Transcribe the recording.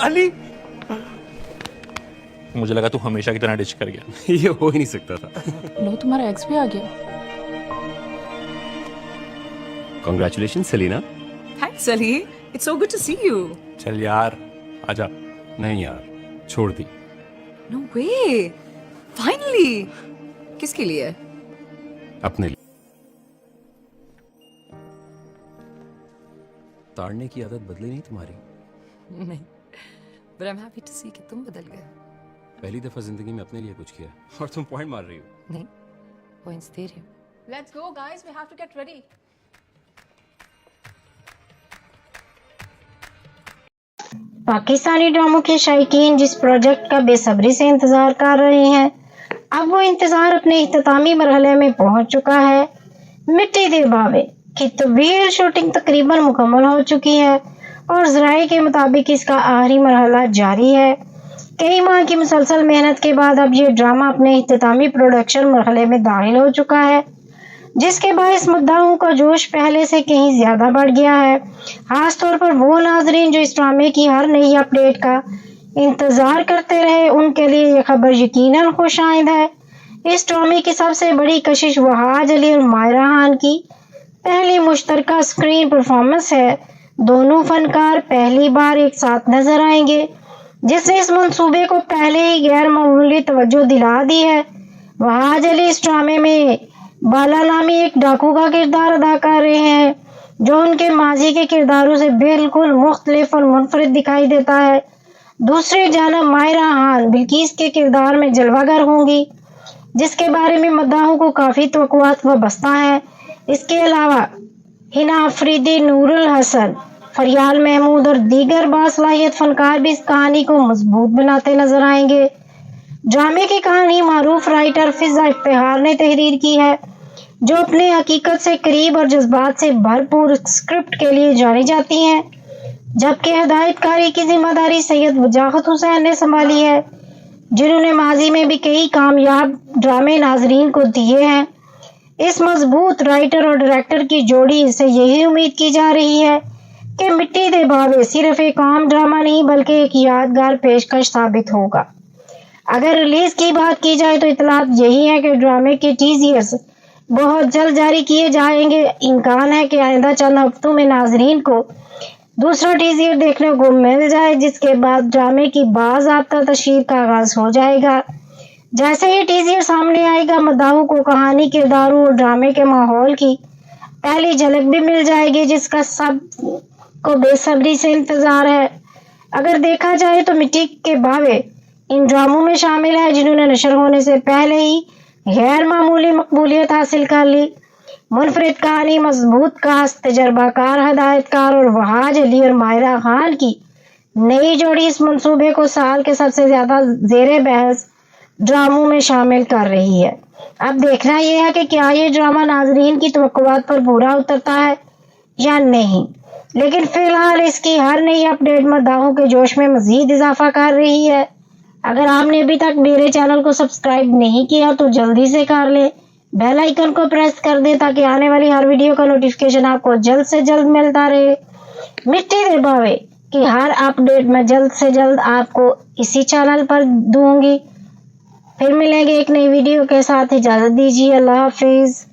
علی مجھے لگا تو ہمیشہ کی طرح ڈچ کر گیا. یہ ہو ہی نہیں سکتا تھا. لو تمہارا ایکس بھی آ گیا. Congratulation Selina. Thanks, Ali. It's so good to see you. چل یار آجا. نہیں یار چھوڑ دی. No way. Finally. کس کے لیے؟ اپنے لیے. تاڑنے کی عادت بدلی نہیں تمہاری؟ نہیں. But I'm happy to see کہ تم بدل گئے. پہلی دفعہ زندگی میں اپنے لیے کچھ کیا اور تم پوائنٹ مار رہی ہو. نہیں. Points دے رہی ہوں. Let's go guys, we have to get ready. Pakistani ڈراموں کے شائقین جس پروجیکٹ کا بے صبری سے انتظار کر رہے ہیں اب وہ انتظار اپنے اختتامی مرحلے میں پہنچ چکا ہے. مٹی دے باوے کی طویل شوٹنگ تقریباً مکمل ہو چکی ہے اور ذرائع کے مطابق اس کا آخری مرحلہ جاری ہے. کئی ماہ کی مسلسل محنت کے بعد اب یہ ڈرامہ اپنے اختتامی پروڈکشن مرحلے میں داخل ہو چکا ہے جس کے باعث مداحوں کا جوش پہلے سے کہیں زیادہ بڑھ گیا ہے. خاص طور پر وہ ناظرین جو اس ڈرامے کی ہر نئی اپ ڈیٹ کا انتظار کرتے رہے ان کے لیے یہ خبر یقیناً خوش آئند ہے. اس ڈرامے کی سب سے بڑی کشش وہاج علی اور مائرہ خان کی پہلی مشترکہ اسکرین پرفارمنس ہے. دونوں فنکار پہلی بار ایک ساتھ نظر آئیں گے جس نے اس منصوبے کو پہلے ہی غیر معمولی توجہ دلا دی ہے. وہاج علی اس ڈرامے میں بالا نامی ایک ڈاکو کا کردار ادا کر رہے ہیں جو ان کے ماضی کے کرداروں سے بالکل مختلف اور منفرد دکھائی دیتا ہے. دوسری جانب مائرہ خان بلقیس کے کردار میں جلوہ گر ہوں گی جس کے بارے میں مداحوں کو کافی توقعات وابستہ ہیں. اس کے علاوہ ہنا افریدی، نور الحسن، فریال محمود اور دیگر باصلاحیت فنکار بھی اس کہانی کو مضبوط بناتے نظر آئیں گے. ڈرامے کی کہانی معروف رائٹر فضا افتخار نے تحریر کی ہے جو اپنے حقیقت سے قریب اور جذبات سے بھرپور اسکرپٹ کے لیے جانی جاتی ہیں جبکہ ہدایت کاری کی ذمہ داری سید وجاہت حسین نے سنبھالی ہے جنہوں نے ماضی میں بھی کئی کامیاب ڈرامے ناظرین کو دیے ہیں. اس مضبوط رائٹر اور ڈائریکٹر کی جوڑی سے یہی امید کی جا رہی ہے کہ مٹی دے باوے صرف ایک عام ڈرامہ نہیں بلکہ ایک یادگار پیشکش ثابت ہوگا. اگر ریلیز کی بات کی جائے تو اطلاعات یہی ہے کہ ڈرامے کے ٹیزرز بہت جلد جاری کیے جائیں گے. امکان ہے کہ آئندہ چند ہفتوں میں ناظرین کو دوسرا ٹیزر دیکھنے کو مل جائے جس کے بعد ڈرامے کی باضابطہ تشہیر کا آغاز ہو جائے گا. جیسے ہی ٹیزر سامنے آئے گا مداحوں کو کہانی، کرداروں اور ڈرامے کے ماحول کی پہلی جھلک بھی مل جائے گی جس کا سب کو بے صبری سے انتظار ہے. اگر دیکھا جائے تو مٹی کے باوے ان ڈراموں میں شامل ہے جنہوں نے نشر ہونے سے پہلے ہی غیر معمولی مقبولیت حاصل کر لی. منفرد کہانی، مضبوط کاسٹ، تجربہ کار ہدایت کار اور وہاج علی اور مائرہ خان کی نئی جوڑی اس منصوبے کو سال کے سب سے زیادہ زیر بحث ڈراموں میں شامل کر رہی ہے. اب دیکھنا یہ ہے کہ کیا یہ ڈرامہ ناظرین کی توقعات پر پورا اترتا ہے یا نہیں. لیکن فی الحال اس کی ہر نئی اپ ڈیٹ مداحوں کے جوش میں مزید اضافہ کر رہی ہے. اگر آپ نے ابھی تک میرے چینل کو سبسکرائب نہیں کیا تو جلدی سے کر لیں، بیل آئیکن کو پریس کر دیں تاکہ آنے والی ہر ویڈیو کا نوٹیفیکیشن آپ کو جلد سے جلد ملتا رہے. مٹی دے باوے کی ہر اپ ڈیٹ میں جلد سے جلد آپ کو اسی چینل پر دوں گی. پھر ملیں گے ایک نئی ویڈیو کے ساتھ. اجازت دیجیے. اللہ حافظ.